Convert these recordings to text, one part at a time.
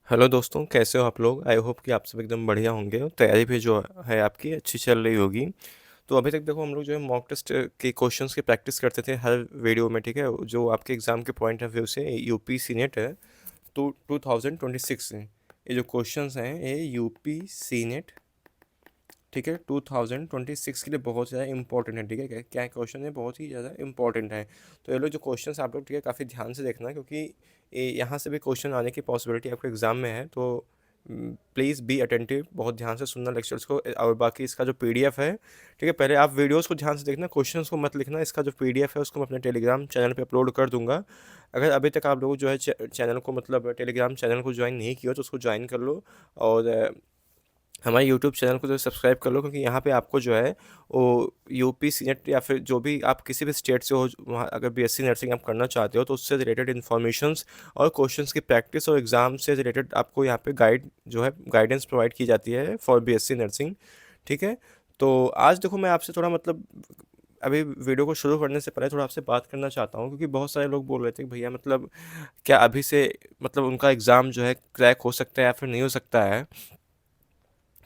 Hello दोस्तों, कैसे हो आप लोग? आई होप कि आप सब एकदम बढ़िया होंगे और तैयारी भी जो है आपकी अच्छी चल रही होगी। तो अभी तक देखो हम लोग जो है मॉक टेस्ट के क्वेश्चंस की प्रैक्टिस करते थे हर वीडियो में, ठीक है। जो आपके एग्ज़ाम के पॉइंट ऑफ व्यू से यूपी सीनेट है तो 2026 से ये जो क्वेश्चंस हैं ये यूपी सीनेट, ठीक है, 2026 के लिए बहुत ज़्यादा इंपॉर्टेंट है, ठीक है। क्या क्या क्वेश्चन है, बहुत ही ज़्यादा इंपॉर्टेंट है। तो ये लोग जो क्वेश्चंस आप लोग, ठीक है, काफ़ी ध्यान से देखना क्योंकि यहाँ से भी क्वेश्चन आने की पॉसिबिलिटी आपके एग्ज़ाम में है। तो प्लीज़ बी अटेंटिव, बहुत ध्यान से सुनना लेक्चर्स को। और बाकी इसका जो पीडीएफ है, ठीक है, पहले आप वीडियोस को ध्यान से देखना, क्वेश्चंस को मत लिखना। इसका जो पीडीएफ है उसको मैं अपने टेलीग्राम चैनल पे अपलोड कर दूंगा। अगर अभी तक आप लोग जो है चैनल को, मतलब टेलीग्राम चैनल को ज्वाइन नहीं किया तो उसको ज्वाइन कर लो। और हमारे यूट्यूब चैनल को जो सब्सक्राइब कर लो क्योंकि यहाँ पे आपको जो है वो यूपी सीनेट या फिर जो भी आप किसी भी स्टेट से हो, वहाँ अगर बीएससी नर्सिंग आप करना चाहते हो तो उससे रिलेटेड इन्फॉर्मेशंस और क्वेश्चंस की प्रैक्टिस और एग्ज़ाम से रिलेटेड आपको यहाँ पे जो है गाइडेंस प्रोवाइड की जाती है फॉर बीएससी नर्सिंग, ठीक है। तो आज देखो मैं आपसे थोड़ा, मतलब अभी वीडियो को शुरू करने से पहले थोड़ा आपसे बात करना चाहता हूँ क्योंकि बहुत सारे लोग बोल रहे थे कि भैया, मतलब क्या अभी से, मतलब उनका एग्ज़ाम जो है क्रैक हो सकता है या फिर नहीं हो सकता है।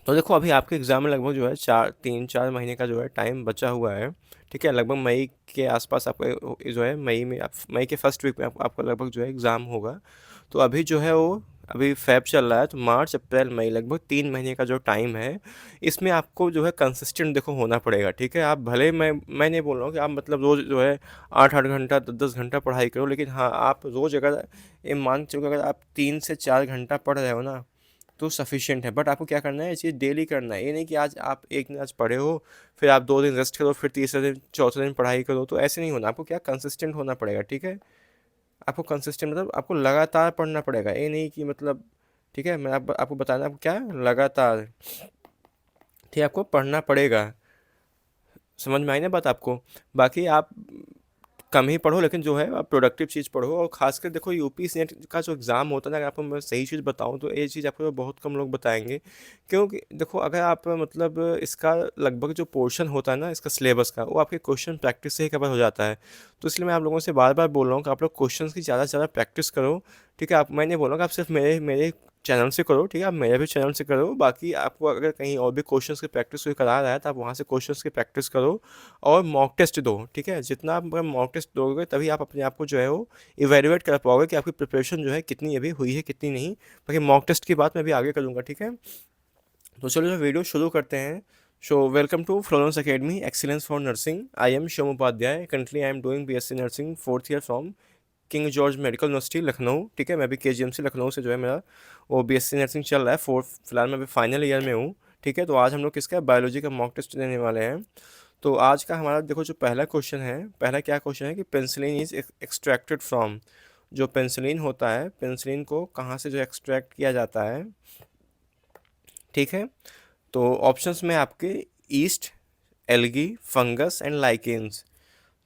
तो देखो अभी आपके एग्ज़ाम में लगभग जो है 3-4 महीने का जो है टाइम बचा हुआ है, ठीक है। लगभग मई के आसपास आपका जो है मई के फर्स्ट वीक में आपका लगभग जो है एग्ज़ाम होगा। तो अभी जो है वो अभी फ़ेब चल रहा है, तो मार्च अप्रैल मई लगभग 3 महीने का जो टाइम है, इसमें आपको जो है कंसिस्टेंट देखो होना पड़ेगा, ठीक है। आप भले, मैं नहीं बोल रहा हूँ कि आप मतलब रोज़ जो है 8-8 घंटा 10-10 घंटा पढ़ाई करो, लेकिन हाँ, आप रोज़ अगर ये मान के चलो अगर आप 3 से 4 घंटा पढ़ रहे हो ना तो सफिशिएंट है। बट आपको क्या करना है, ये चीज़ डेली करना है। ये नहीं कि आज आप एक दिन आज पढ़े हो, फिर आप 2 दिन रेस्ट करो, फिर तीसरे दिन चौथे दिन पढ़ाई करो, तो ऐसे नहीं होना। आपको क्या कंसिस्टेंट होना पड़ेगा, ठीक है। आपको कंसिस्टेंट मतलब आपको लगातार पढ़ना पड़ेगा, ये नहीं कि मतलब, ठीक है, मैं आपको बताना, आपको क्या लगातार, ठीक है, आपको पढ़ना पड़ेगा। समझ में आई ना बात आपको? बाकी आप कम ही पढ़ो, लेकिन जो है आप प्रोडक्टिव चीज़ पढ़ो। और खासकर देखो यूपी सेट का जो एग्ज़ाम होता है ना, अगर आपको मैं सही चीज़ बताऊं तो ये चीज़ आपको बहुत कम लोग बताएंगे। क्योंकि देखो अगर आप मतलब इसका लगभग जो पोर्शन होता है ना इसका सिलेबस का, वो आपके क्वेश्चन प्रैक्टिस से ही कवर हो जाता है। तो इसलिए मैं आप लोगों से बार बार बोल रहा हूँ कि आप लोग क्वेश्चन की ज़्यादा से ज़्यादा प्रैक्टिस करो, ठीक है। आप, मैं नहीं बोल रहा हूँ कि आप सिर्फ मेरे मेरे चैनल से करो, ठीक है, आप मेरे भी चैनल से करो। बाकी आपको अगर कहीं और भी क्वेश्चंस की प्रैक्टिस कोई करा रहा है तो आप वहाँ से क्वेश्चंस की प्रैक्टिस करो और मॉक टेस्ट दो, ठीक है। जितना आप मॉक टेस्ट दोगे तभी आप अपने आप को जो है वो इवेलुएट कर पाओगे कि आपकी प्रिपरेशन जो है कितनी अभी हुई है कितनी नहीं। बाकी मॉक टेस्ट की बात मैं भी आगे करूँगा, ठीक है। तो चलो जो वीडियो शुरू करते हैं। Welcome to Florence academy excellence for nursing. I am Shivam Upadhyay. Currently I am doing BSc nursing fourth year from King George medical university Lucknow, ठीक है। मैं भी केजीएमसी लखनऊ से जो है मेरा वो बीएससी नर्सिंग चल रहा है, फोर्थ, फिलहाल मैं अभी फाइनल ईयर में हूँ, ठीक है। तो आज हम लोग किसका बायोलॉजी का मॉक टेस्ट देने वाले हैं। तो आज का हमारा देखो जो पहला क्वेश्चन है, पहला क्या क्वेश्चन है कि पेंसिलिन इज एक्सट्रैक्टेड फ्रॉम। जो पेंसिलिन होता है, पेंसिलिन को कहाँ से जो एक्सट्रैक्ट किया जाता है, ठीक है। तो ऑप्शंस में आपके east, algae, fungus and lichens.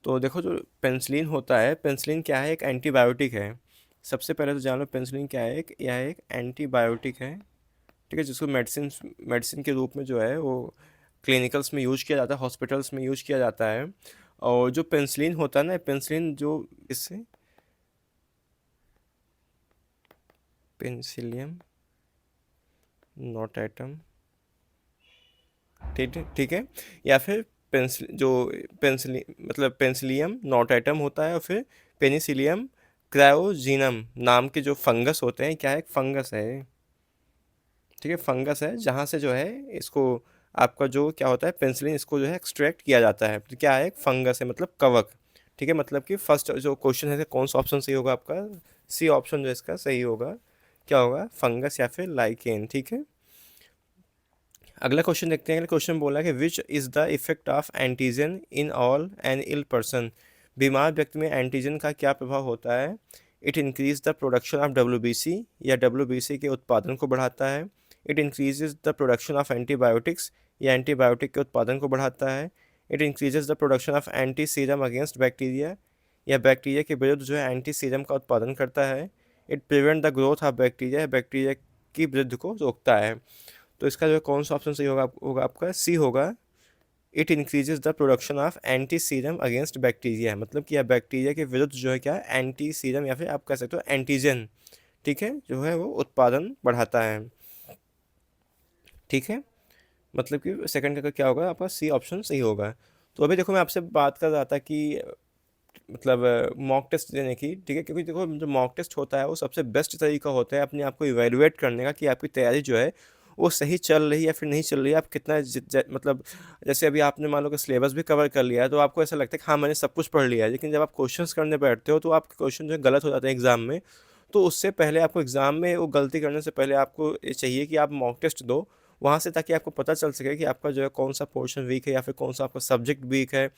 तो देखो जो पेंसिलिन होता है, पेंसिलिन क्या है, एक एंटीबायोटिक है। सबसे पहले तो जान लो पेंसिलिन क्या है, यह एक एंटीबायोटिक है, ठीक है, जिसको मेडिसिन मेडिसिन के रूप में जो है वो क्लिनिकल्स में यूज किया जाता है, हॉस्पिटल्स में यूज किया जाता है। और जो पेंसिलिन होता है ना, पेंसिलिन जो इससे पेंसिलियम नोटेटम, ठीक है। या फिर पेंसिलिन मतलब पेंसिलियम नोटेटम होता है, और फिर पेनिसिलियम क्रायोजीनम नाम के जो फंगस होते हैं, क्या है, एक फंगस है, ठीक है, फंगस है जहाँ से जो है इसको आपका जो क्या होता है पेंसिलिन, इसको जो है एक्सट्रैक्ट किया जाता है। तो क्या है, एक फंगस है, मतलब कवक, ठीक है। मतलब कि फर्स्ट जो क्वेश्चन है कौन सा ऑप्शन सही होगा आपका, सी ऑप्शन जो इसका सही होगा, क्या होगा, फंगस या फिर लाइकेन, ठीक है। अगला क्वेश्चन देखते हैं। अगला क्वेश्चन बोला कि which is the effect of antigen in all and ill person. बीमार व्यक्ति में एंटीजन का क्या प्रभाव होता है। It increase the production of WBC, या डब्ल्यूबीसी के उत्पादन को बढ़ाता है। It increases the production of antibiotics, या एंटीबायोटिक के उत्पादन को बढ़ाता है। It increases the production of anti serum against bacteria, या बैक्टीरिया के विरुद्ध जो है एंटी सीरम का उत्पादन करता है। It prevent the growth of bacteria, bacteria की वृद्धि को रोकता है। तो इसका जो है कौन सा ऑप्शन सही होगा, होगा आपका सी होगा। It increases the production of anti serum against bacteria, मतलब कि यह बैक्टीरिया के विरुद्ध जो है क्या एंटी सीरम या फिर आप कह सकते हो एंटीजन, ठीक है, जो है वो उत्पादन बढ़ाता है। ठीक है, मतलब कि सेकंड का क्या होगा आपका, सी ऑप्शन सही होगा। तो अभी देखो मैं आपसे बात कर रहा था कि मतलब मॉक टेस्ट देने की, ठीक है, क्योंकि देखो जो मॉक टेस्ट होता है वो सबसे बेस्ट तरीका होता है अपने आप को इवेलुएट करने का कि आपकी तैयारी जो है वो सही चल रही है या फिर नहीं चल रही है, आप कितना मतलब जैसे अभी आपने मान लो कि सिलेबस भी कवर कर लिया है तो आपको ऐसा लगता है कि हाँ मैंने सब कुछ पढ़ लिया है, लेकिन जब आप क्वेश्चंस करने बैठते हो तो आपके क्वेश्चन जो है गलत हो जाते हैं एग्जाम में। तो उससे पहले आपको एग्जाम में वो गलती करने से पहले आपको ये चाहिए कि आप मॉक टेस्ट दो वहाँ से, ताकि आपको पता चल सके कि आपका जो है कौन सा पोर्शन वीक है या फिर कौन सा आपका सब्जेक्ट वीक है,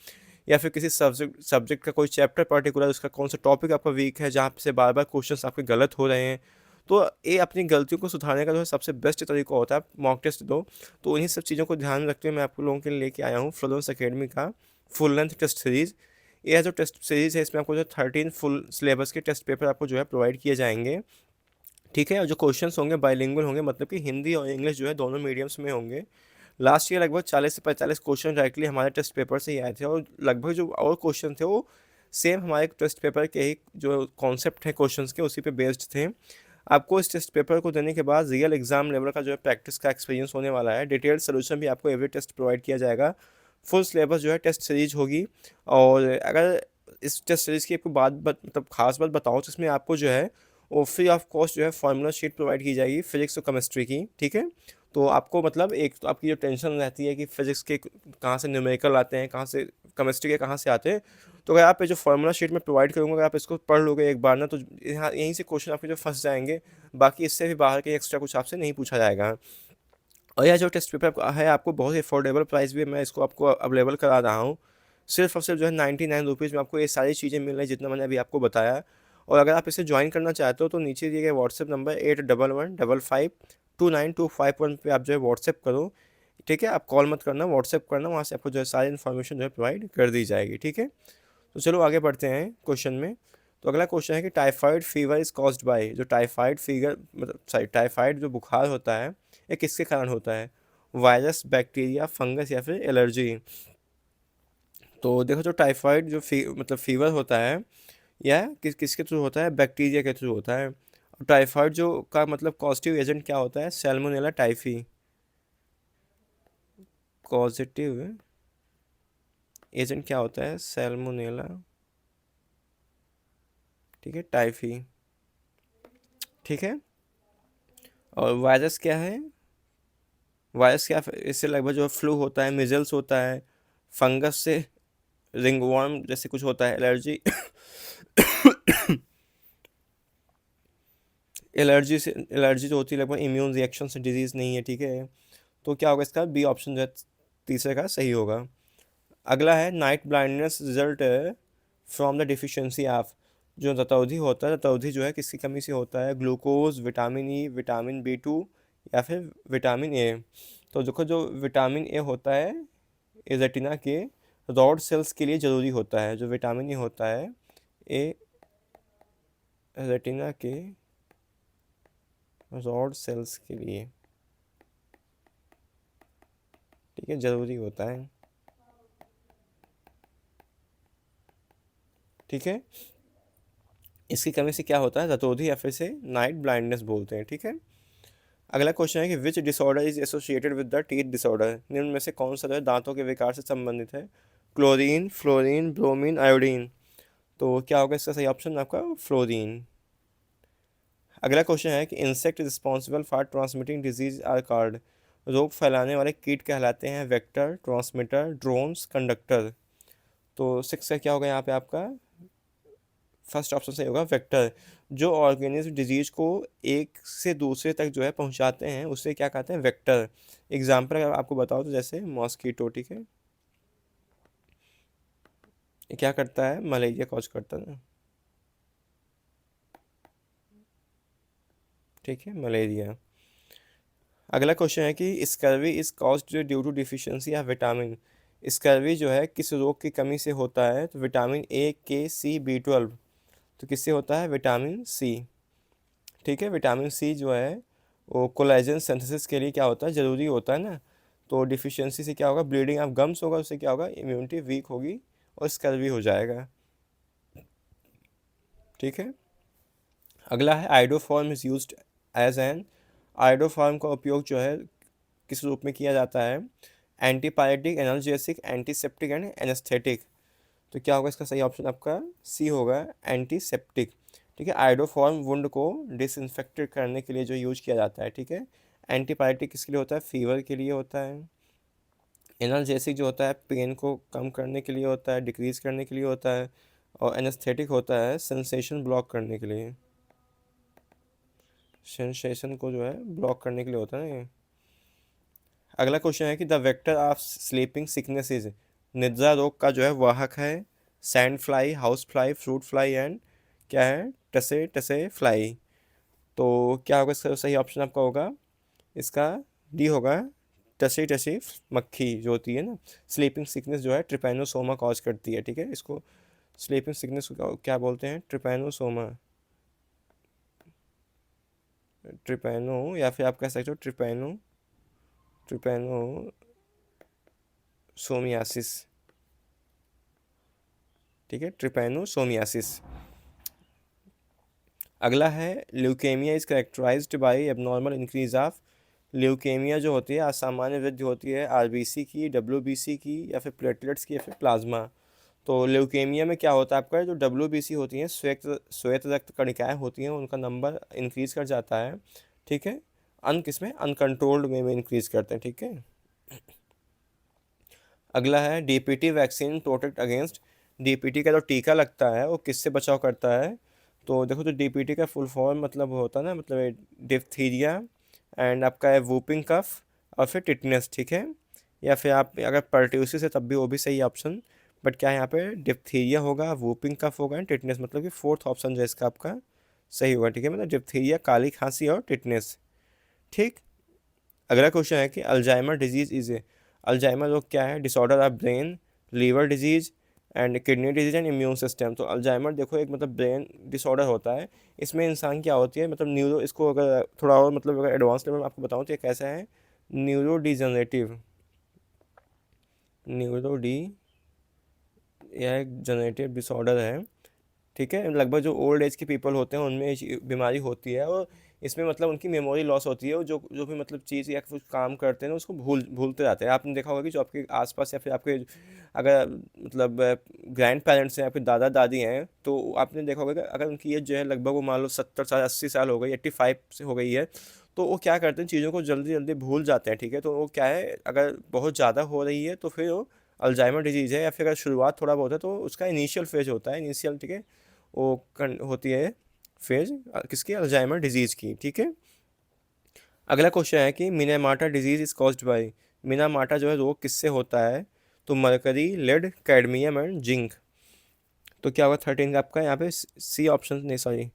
या फिर किसी सब्जेक्ट का कोई चैप्टर पर्टिकुलर उसका कौन सा टॉपिक आपका वीक है जहाँ से बार बार क्वेश्चंस आपके गलत हो रहे हैं। तो ये अपनी गलतियों को सुधारने का जो है सबसे बेस्ट तरीका होता है, आप मॉक टेस्ट दो। तो उन्हीं सब चीज़ों को ध्यान में रखते हुए मैं आपको लोगों के लिए लेके आया हूँ फ्लोरेंस एकेडमी का फुल लेंथ टेस्ट सीरीज़। ये जो टेस्ट सीरीज़ है इसमें आपको जो 13 फुल सिलेबस के टेस्ट पेपर आपको जो है प्रोवाइड किए जाएंगे। ठीक है, और जो क्वेश्चंस होंगे बाइलिंगुअल होंगे, मतलब कि हिंदी और इंग्लिश जो है दोनों मीडियम्स में होंगे। लास्ट ईयर लगभग 40 से 45 क्वेश्चन डायरेक्टली हमारे टेस्ट पेपर से ही आए थे, और लगभग जो और क्वेश्चन थे वो सेम हमारे टेस्ट पेपर के ही जो कॉन्सेप्ट है क्वेश्चंस के उसी पे बेस्ड थे। आपको इस टेस्ट पेपर को देने के बाद रियल एग्जाम लेवल का जो है प्रैक्टिस का एक्सपीरियंस होने वाला है। डिटेल्ड सोल्यूशन भी आपको एवरी टेस्ट प्रोवाइड किया जाएगा। फुल सिलेबस जो है टेस्ट सीरीज होगी। और अगर इस टेस्ट सीरीज़ की आपको मतलब खास बात बताऊँ तो इसमें आपको जो है वो फ्री ऑफ कॉस्ट जो है फार्मूला शीट प्रोवाइड की जाएगी फिजिक्स और केमिस्ट्री की। ठीक है, तो आपको मतलब एक तो आपकी जो टेंशन रहती है कि फिजिक्स के कहाँ से न्यूमेरिकल आते हैं, कहाँ से केमिस्ट्री के कहाँ से आते हैं, तो अगर आप ये जो फार्मूला शीट में प्रोवाइड करूँगा अगर आप इसको पढ़ लोगे एक बार ना तो यहाँ यहीं से क्वेश्चन आपके जो फंस जाएंगे। बाकी इससे भी बाहर के एक्स्ट्रा कुछ आपसे नहीं पूछा जाएगा। और यह जो टेस्ट पेपर है आपको बहुत ही अफोर्डेबल प्राइस भी मैं इसको आपको अवेलेबल करा रहा हूँ। सिर्फ और सिर्फ जो है 99 रुपीज़ में आपको ये सारी चीज़ें मिल रही है जितना मैंने अभी आपको बताया। और अगर आप इसे ज्वाइन करना चाहते हो तो नीचे दिए गए व्हाट्सएप नंबर 8115529251 पे आप जो है व्हाट्सएप करो। ठीक है, आप कॉल मत करना, व्हाट्सएप करना, वहाँ से आपको जो है सारी इन्फॉर्मेशन जो है प्रोवाइड कर दी जाएगी। ठीक है, तो चलो आगे बढ़ते हैं क्वेश्चन में। तो अगला क्वेश्चन है कि typhoid fever is caused bye, जो टाइफाइड फीवर मतलब सॉरी टाइफाइड जो बुखार होता है ये किसके कारण होता है, वायरस, बैक्टीरिया, फंगस या फिर एलर्जी। तो देखो जो टाइफाइड जो मतलब फीवर होता है यह किसके थ्रू होता है, बैक्टीरिया के थ्रू होता है। और टाइफाइड जो का मतलब कॉजेटिव एजेंट क्या होता है, सैल्मोनेला टाइफी। कॉजेटिव एजेंट क्या होता है, सैल्मोनेला, ठीक है, टाइफी। ठीक है, और वायरस क्या है, वायरस क्या इससे लगभग जो फ्लू होता है, मिजल्स होता है, फंगस से रिंगवर्म जैसे कुछ होता है, एलर्जी एलर्जी से एलर्जी जो होती है लगभग इम्यून रिएक्शन से डिजीज़ नहीं है। ठीक है, तो क्या होगा इसका बी ऑप्शन जो है तीसरे का सही होगा। अगला है night blindness result from the deficiency of, जो रतौंधी होता है, रतौंधी जो है किसकी कमी से होता है, glucose, vitamin E, vitamin B2 या फिर विटामिन ए। तो देखो जो विटामिन ए होता है ये रेटिना के रॉड सेल्स के लिए ज़रूरी होता है, जो विटामिन ए होता है ये रेटिना के रॉड सेल्स के लिए, ठीक है, ज़रूरी होता है। ठीक है, इसकी कमी से क्या होता है, रतौंधी या फिर से नाइट ब्लाइंडनेस बोलते हैं। ठीक है, अगला क्वेश्चन है कि which disorder is associated with the teeth disorder, निम्न में से कौन सा जो है दांतों के विकार से संबंधित है, क्लोरीन, फ्लोरीन, ब्रोमीन, आयोडीन। तो क्या होगा इसका सही ऑप्शन आपका फ्लोरीन। अगला क्वेश्चन है कि insect responsible for transmitting disease are called, रोग फैलाने वाले कीट कहलाते हैं वेक्टर, ट्रांसमीटर, ड्रोन्स, कंडक्टर। तो सिक्स का क्या होगा यहाँ पे आपका फर्स्ट ऑप्शन सही होगा वेक्टर। जो ऑर्गेनिज्म डिजीज को एक से दूसरे तक जो है पहुंचाते हैं उसे क्या कहते हैं, वेक्टर। एग्जाम्पल अगर आपको बताओ तो जैसे मॉस्कीटो, ठीक है, ये क्या करता है, मलेरिया कॉज करता है। ठीक है, मलेरिया। अगला क्वेश्चन है कि scurvy is caused due to deficiency of vitamin, scurvy जो है किस रोग की कमी से होता है, तो vitamin A, K, C, B12। तो किससे होता है, विटामिन सी। ठीक है, विटामिन सी जो है वो कोलेजन सिंथेसिस के लिए क्या होता है, ज़रूरी होता है ना। तो डिफिशियंसी से क्या होगा, ब्लीडिंग ऑफ गम्स होगा, उससे क्या होगा, इम्यूनिटी वीक होगी और स्कर्वी हो जाएगा। ठीक है, अगला है iodoform is used as an, iodoform का उपयोग जो है किस रूप में किया जाता है, antipyretic, analgesic, antiseptic and anaesthetic. तो क्या होगा इसका सही ऑप्शन आपका सी होगा, एंटीसेप्टिक। ठीक है, आयोडोफॉर्म वुंड को डिसइंफेक्टेड करने के लिए जो यूज किया जाता है। ठीक है, एंटीपायरेटिक किसके लिए होता है, फीवर के लिए होता है। एनाल्जेसिक जो होता है पेन को कम करने के लिए होता है, डिक्रीज करने के लिए होता है। और एनेस्थेटिक होता है सेंसेशन ब्लॉक करने के लिए, सेंसेशन को जो है ब्लॉक करने के लिए होता है ये। अगला क्वेश्चन है कि the vector of sleeping sickness is, निद्रा रोग का जो है वाहक है sand fly, house fly, fruit fly and क्या है, टसे टसे फ्लाई। तो क्या होगा इसका सही ऑप्शन आपका होगा, इसका डी होगा, टसे टसे मक्खी जो होती है ना, स्लीपिंग सिकनेस जो है ट्रिपैनोसोमा कॉज करती है। ठीक है, इसको स्लीपिंग सिकनेस को क्या बोलते हैं, ट्रिपैनोसोमा, ट्रिपैनो, या फिर आप कह सकते हो ट्रिपैनो, ट्रिपैनोसोमियासिस। ठीक है, ट्रिपैनोसोमियासिस। अगला है leukaemia is characterised by abnormal increase of, leukaemia जो होती है असामान्य वृद्धि होती है आरबीसी की, डब्ल्यूबीसी की, या फिर प्लेटलेट्स की, या फिर प्लाज्मा। तो ल्यूकेमिया में क्या होता है आपका, जो डब्ल्यूबीसी होती हैं श्वेत श्वेत रक्त कणिकाएं होती हैं, उनका नंबर इंक्रीज कर जाता है। ठीक है, किसमें अनकंट्रोल्ड में इंक्रीज करते हैं। ठीक है, अगला है DPT vaccine protect against, DPT का जो टीका लगता है वो किससे बचाव करता है। तो देखो, तो डीपीटी का फुल फॉर्म मतलब होता है ना, मतलब डिप्थीरिया एंड आपका है वूपिंग कफ और फिर टिटनेस। ठीक है, या फिर आप अगर परट्यूसिस है तब भी वो भी सही ऑप्शन, बट क्या है यहाँ पे डिप्थीरिया होगा, वूपिंग कफ होगा एंड टिटनेस, मतलब कि फोर्थ ऑप्शन जो है इसका आपका सही होगा। ठीक है, मतलब डिप्थीरिया, काली खांसी और टिटनेस। ठीक, अगला क्वेश्चन है कि Alzheimer disease is a, Alzheimer रोग क्या है, disorder of brain, liver disease and kidney disease and immune system. तो अल्जाइमर देखो एक मतलब ब्रेन डिसऑर्डर होता है, इसमें इंसान क्या होती है, मतलब न्यूरो, इसको अगर थोड़ा और मतलब अगर एडवांस लेवल में आपको बताऊँ तो ये कैसा है, न्यूरो डिजनरेटिव, न्यूरो डी, यह एक जनरेटिव डिसऑर्डर है। ठीक है, लगभग जो ओल्ड एज के पीपल होते हैं उनमें ये बीमारी होती है, और इसमें मतलब उनकी मेमोरी लॉस होती है, और जो जो भी मतलब चीज़ या कुछ काम करते हैं ना उसको भूलते रहते हैं। आपने देखा होगा कि जो आपके आसपास या फिर आपके अगर मतलब ग्रैंड पेरेंट्स हैं, आपके दादा दादी हैं, तो आपने देखा होगा कि अगर उनकी एज जो है लगभग वो मान लो 70 साल 80 साल हो गई, 85 से हो गई है, तो वो क्या करते हैं, चीज़ों को जल्दी जल्दी भूल जाते हैं। ठीक है, तो वो क्या है, अगर बहुत ज़्यादा हो रही है तो फिर वो अल्जाइमर डिजीज़ है, या फिर अगर शुरुआत थोड़ा बहुत है तो उसका इनिशियल फेज होता है, इनिशियल। ठीक है, वो होती है फेज किसकी, अल्जाइमर डिजीज़ की। ठीक है, अगला क्वेश्चन है कि Minamata disease is caused by, Minamata जो है रोग किससे होता है। तो mercury, lead, cadmium and zinc. तो क्या होगा 13 का आपका यहाँ पे सी ऑप्शन, नहीं सॉरी,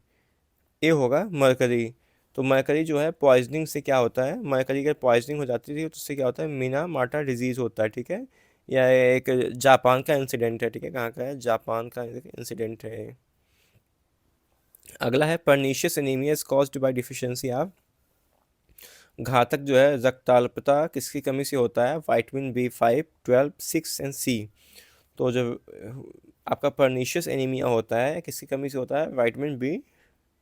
ए होगा मरकरी। तो मरकरी जो है पॉइजनिंग से क्या होता है, मरकरी अगर पॉइजनिंग हो जाती थी तो उससे क्या होता है, मीना माटा डिजीज़ होता है। ठीक है, यह एक जापान का इंसिडेंट है। ठीक है, कहाँ का है, जापान का इंसिडेंट है। अगला है pernicious anaemia is caused bye deficiency of, घातक जो है रक्ताल्पता किसकी कमी से होता है, विटामिन बी 5, 12, 6 एंड सी। तो जो आपका परनीशियस एनीमिया होता है किसकी कमी से होता है, विटामिन बी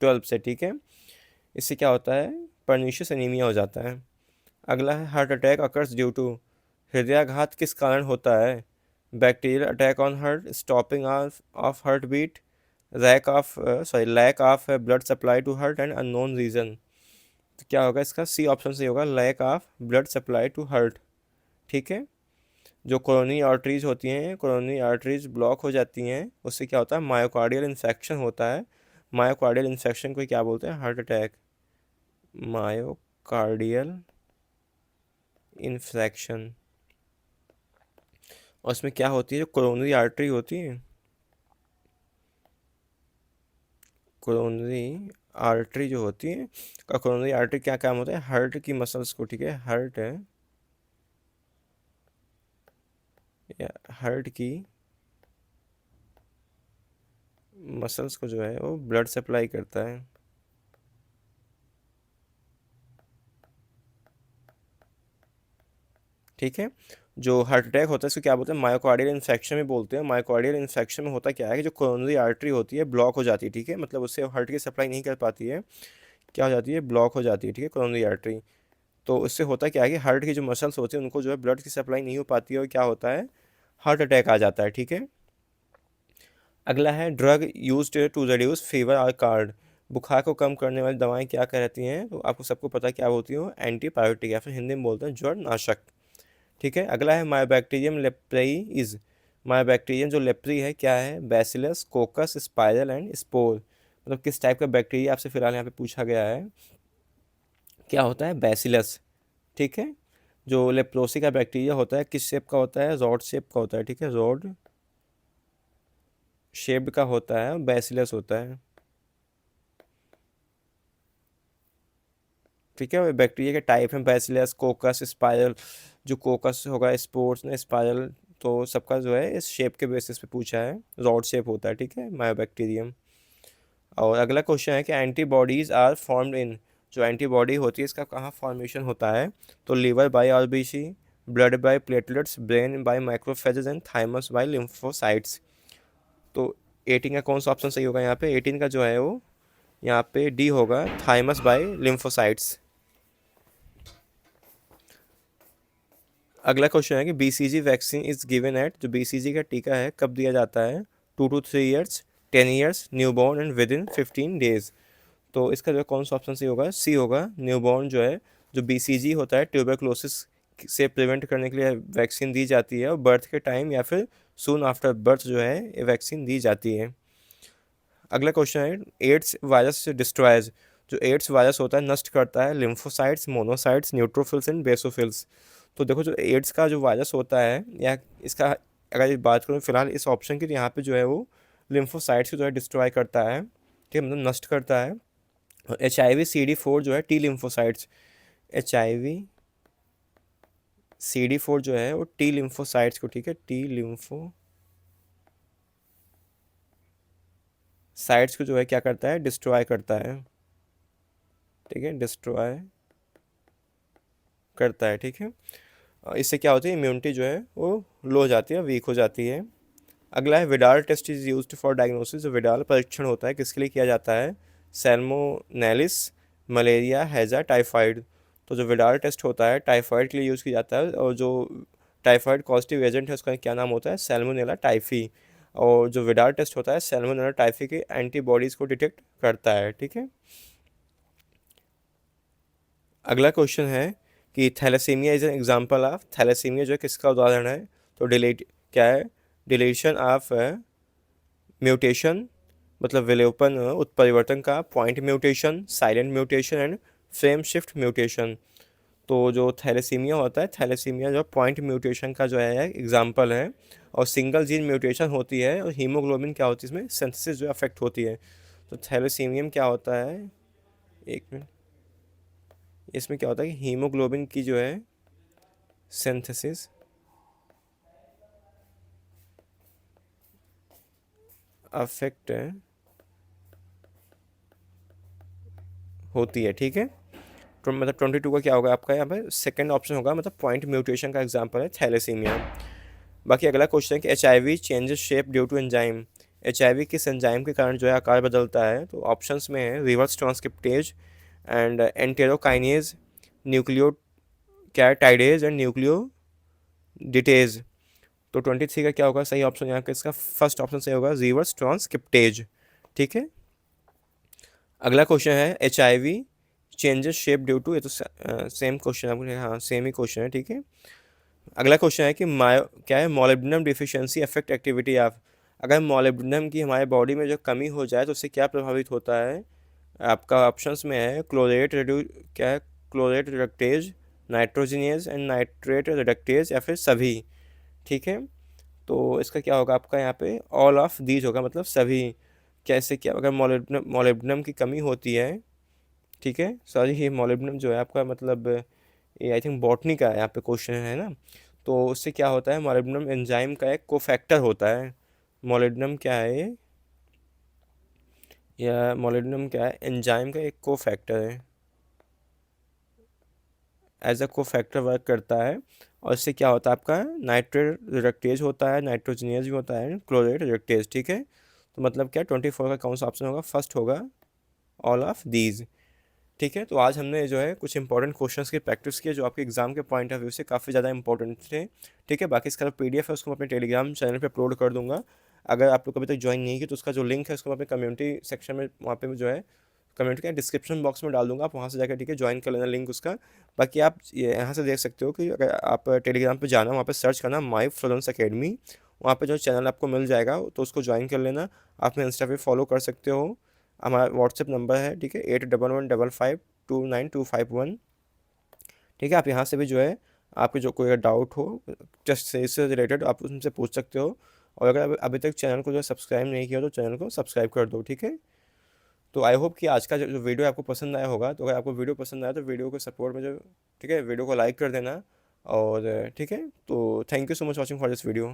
12 से। ठीक है, इससे क्या होता है, परनीशियस एनीमिया हो जाता है। अगला है heart attack occurs due to, हृदयाघात किस कारण होता है, bacterial attack on heart, stopping of off heart beat, lack of blood supply to heart and unknown reason. तो क्या होगा इसका सी ऑप्शन से होगा, lack of blood supply to heart. ठीक है, जो कोरोनरी आर्टरीज होती हैं, कोरोनरी आर्टरीज ब्लॉक हो जाती हैं, उससे क्या होता है, मायोकार्डियल इन्फेक्शन होता है। मायोकार्डियल इन्फेक्शन को क्या बोलते हैं, हार्ट अटैक, मायोकार्डियल इन्फेक्शन। और उसमें क्या होती है, जो कोरोनरी आर्टरी होती है, कोरोनरी आर्टरी जो होती है, का कोरोनरी आर्टरी क्या काम होता है, हार्ट की मसल्स को, ठीक है, हार्ट है या हार्ट की मसल्स को जो है वो ब्लड सप्लाई करता है। ठीक है, जो हार्ट अटैक होता है इसको क्या बोलते हैं, मायोकार्डियल इन्फेक्शन में बोलते हैं। मायोकार्डियल इन्फेक्शन में होता क्या है कि जो कोरोनरी आर्टरी होती है ब्लॉक हो जाती है, ठीक है, मतलब उससे हार्ट की सप्लाई नहीं कर पाती है, क्या हो जाती है, ब्लॉक हो जाती है, ठीक है, कोरोनरी आर्टरी। तो इससे होता क्या है कि हार्ट की जो मसल्स होती हैं उनको जो है ब्लड की सप्लाई नहीं हो पाती है और क्या होता है, हार्ट अटैक आ जाता है, ठीक है। अगला है drug use to reduce fever और कार्ड। बुखार को कम करने वाली दवाएं क्या कहलाती हैं, तो आपको सबको पता है क्या होती है, एंटीबायोटिक या फिर हिंदी में बोलते हैं जड़ नाशक, ठीक है। अगला है मायोबैक्टीरियम लेप्रेई इज। मायोबैक्टीरियम जो लेप्री है क्या है, बैसिलस, कोकस, स्पाइरल एंड स्पोर। मतलब किस टाइप का बैक्टीरिया आपसे फिलहाल यहाँ पे पूछा गया है, क्या होता है, बैसिलस, ठीक है। जो लेप्रोसी का बैक्टीरिया होता है किस शेप का होता है, रॉड शेप का होता है, ठीक है, रॉड शेप्ड का होता है, बैसिलस होता है, ठीक है। बैक्टीरिया के टाइप हैं बैसिलस, कोकस, स्पाइरल। जो कोकस होगा स्पोर्स ने, स्पाइरल, तो सबका जो है इस शेप के बेसिस पे पूछा है, रॉड शेप होता है, ठीक है, मायोबैक्टीरियम। और अगला क्वेश्चन है कि एंटीबॉडीज आर फॉर्म्ड इन। जो एंटीबॉडी होती है इसका कहाँ फॉर्मेशन होता है, तो liver by RBC, blood by platelets, brain by microphages and thymus by lymphocytes. तो 18 का कौन सा ऑप्शन सही होगा यहाँ पे, 18 का जो है वो यहाँ पे डी होगा, थाइमस बाय लिम्फोसाइट्स। अगला क्वेश्चन है कि BCG vaccine is given at. जो बीसीजी का टीका है कब दिया जाता है, 2 to 3 years, 10 years, newborn and with in 15 days। तो इसका जो है कौन सा ऑप्शन सही होगा, सी होगा, न्यूबॉर्न जो है। जो बीसीजी होता है ट्यूबरक्लोसिस से प्रिवेंट करने के लिए वैक्सीन दी जाती है और बर्थ के टाइम या फिर सून आफ्टर बर्थ जो है ये वैक्सीन दी जाती है। अगला क्वेश्चन है एड्स वायरस डिस्ट्रॉयज। जो एड्स वायरस होता है नष्ट करता है lymphocytes, monocytes, neutrophils and basophils. तो देखो जो एड्स का जो वायरस होता है या इसका अगर बात करूँ फिलहाल इस ऑप्शन की, तो यहाँ पे जो है वो लिम्फोसाइट्स को जो है डिस्ट्रॉय करता है, ठीक है, मतलब नष्ट करता है। और HIV CD4 जो है टी लिम्फोसाइट्स, HIV CD4 जो है वो टी लिम्फोसाइट्स को, ठीक है, टी लिम्फोसाइट्स को जो है क्या करता है, डिस्ट्रॉय करता है, ठीक है, डिस्ट्रॉय करता है, ठीक है। इससे क्या होती है, इम्यूनिटी जो है वो लो हो जाती है, वीक हो जाती है। अगला है Widal test is used for diagnosis. जो विडाल परीक्षण होता है किसके लिए किया जाता है, सैल्मोनेलिस, मलेरिया, हैजा, टाइफाइड। तो जो विडाल टेस्ट होता है टाइफाइड के लिए यूज़ किया जाता है और जो टाइफाइड पॉजिटिव एजेंट है उसका क्या नाम होता है, सैल्मोनेला टाइफी। और जो विडाल टेस्ट होता है सैल्मोनेला टाइफी के एंटीबॉडीज़ को डिटेक्ट करता है, ठीक है। अगला क्वेश्चन है कि thalassaemia is an example of. Thalassaemia जो है किसका उदाहरण है, तो डिलीट क्या है, डिलीशन ऑफ म्यूटेशन, मतलब विलोपन उत्परिवर्तन का, point mutation, silent mutation and frame shift mutation. तो जो थैलेसीमिया होता है, थैलेसीमिया जो पॉइंट म्यूटेशन का जो है एग्जांपल है। और सिंगल जीन म्यूटेशन होती है और हीमोग्लोबिन क्या होती है इसमें सिंथेसिस जो अफेक्ट होती है। तो थैलेसीमियम क्या होता है, एक मिनट, इसमें क्या होता है कि हीमोग्लोबिन की जो है सिंथेसिस अफेक्ट होती है, ठीक है। तो मतलब 22 का क्या होगा आपका यहाँ पे सेकंड ऑप्शन होगा, मतलब पॉइंट म्यूटेशन का एग्जांपल है थैलेसीमिया। बाकी अगला क्वेश्चन है कि HIV changes shape due to enzyme. HIV किस एंजाइम के कारण जो है आकार बदलता है, तो ऑप्शंस में है reverse transcriptase and enterokinase, nucleotidase and nucleotidase. तो 23 का क्या होगा सही ऑप्शन यहाँ का, इसका फर्स्ट ऑप्शन सही होगा, रिवर्स ट्रांसक्रिप्टेज, ठीक है। अगला क्वेश्चन है HIV changes shape due to, ये तो सेम क्वेश्चन है, हाँ सेम ही क्वेश्चन है, ठीक है। अगला क्वेश्चन है कि मायो क्या है, molybdenum deficiency affect activity of. अगर मोलिब्डेनम की हमारे बॉडी में जो कमी हो जाए तो उससे क्या प्रभावित होता है, आपका ऑप्शंस में है क्लोरेट रिड्यू क्या है, chlorate reductase, nitrogenous and nitrate reductase या फिर सभी, ठीक है। तो इसका क्या होगा आपका यहाँ पे ऑल ऑफ दीज होगा, मतलब सभी। कैसे क्या, अगर मोलिब्डेनम की कमी होती है, ठीक है, सॉरी ये मोलिब्डेनम जो है आपका मतलब ये आई थिंक बॉटनी का यहाँ पे क्वेश्चन है ना। तो उससे क्या होता है, मोलिब्डेनम एंजाइम का एक कोफैक्टर होता है। मोलिब्डेनम क्या है, या मोलिब्डेनम क्या है, एंजाइम का एक कोफैक्टर है, एज अ कोफैक्टर वर्क करता है। और इससे क्या होता है, आपका नाइट्रेट रिडक्टेज होता है, नाइट्रोजनियस भी होता है, क्लोरेट रिडक्टेज, ठीक है। तो मतलब क्या 24 का कौन सा ऑप्शन होगा, फर्स्ट होगा ऑल ऑफ दीज, ठीक है। तो आज हमने जो है कुछ इंपॉर्टेंट क्वेश्चंस की प्रैक्टिस की जो आपके एग्जाम के पॉइंट ऑफ व्यू से काफ़ी ज़्यादा इंपॉर्टेंट थे, ठीक है। बाकी इसका पीडीएफ है उसको मैं अपने टेलीग्राम चैनल पे अपलोड कर दूंगा। अगर आप लोग कभी तक ज्वाइन नहीं किया तो उसका जो लिंक है उसको मैं अपने कम्युनिटी सेक्शन में वहाँ पे जो है कम्युनिटी के डिस्क्रिप्शन बॉक्स में डाल दूंगा, आप वहाँ से जाकर, ठीक है, ज्वाइन कर लेना लिंक उसका। बाकी आप यहाँ से देख सकते हो कि अगर आप टेलीग्राम पे जाना, वहाँ पे सर्च करना माई फ्लोरेंस अकेडमी, वहाँ पे जो चैनल आपको मिल जाएगा तो उसको ज्वाइन कर लेना। आप हमें इंस्टा पे फॉलो कर सकते हो। हमारा व्हाट्सएप नंबर है, ठीक है, 8115529251, ठीक है। आप यहाँ से भी जो है आपके जो कोई डाउट हो टेस्ट से रिलेटेड आप उनसे पूछ सकते हो। और अगर अभी तक चैनल को जो सब्सक्राइब नहीं किया तो चैनल को सब्सक्राइब कर दो, ठीक है। तो आई होप कि आज का जो वीडियो आपको पसंद आया होगा। तो अगर आपको वीडियो पसंद आया तो वीडियो को सपोर्ट में जो, ठीक है, वीडियो को लाइक कर देना। और ठीक है, तो thank you so much watching for this video.